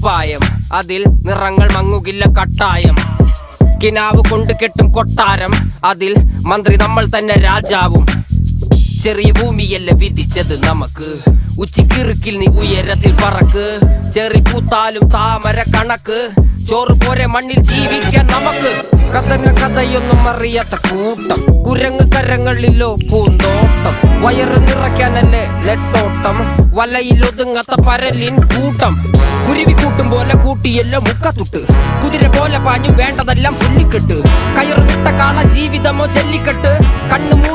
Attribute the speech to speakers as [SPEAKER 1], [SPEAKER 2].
[SPEAKER 1] കുപ്പായം, അതിൽ നിറങ്ങൾ മങ്ങുകില്ല കട്ടായം. കിനാവ് കൊണ്ട് കെട്ടും കൊട്ടാരം, അതിൽ മന്ത്രി നമ്മൾ തന്നെ രാജാവും. ചെറിയ ഭൂമിയല്ല വിധിച്ചത് നമുക്ക്, ഉച്ചിക്കിറുക്കിൽ നീ ഉയരത്തിൽ പറക്ക്. ചെറി പൂത്താലും താമര കണക്ക്, ചോറ് പോരെ മണ്ണിൽ ജീവിക്കാൻ നമുക്ക്. കഥയൊന്നും അറിയാത്ത കൂട്ടം, കുരങ്ങ് കരങ്ങളിലോ പൂന്തോട്ടം. വയറ് നിറയ്ക്കാനല്ലേ നെട്ടോട്ടം, വലയിലൊതുങ്ങാത്ത പരലിൻ കൂട്ടം. കുരുവി കൂട്ടും പോലെ കൂട്ടിയല്ലോ മുക്കത്തുട്ട്, കുതിര പോലെ പാഞ്ഞു വേണ്ടതെല്ലാം പുല്ലിക്കെട്ട്. കയറ് വിട്ട കാള ജീവിതമോ ജല്ലിക്കെട്ട്, കണ്ണു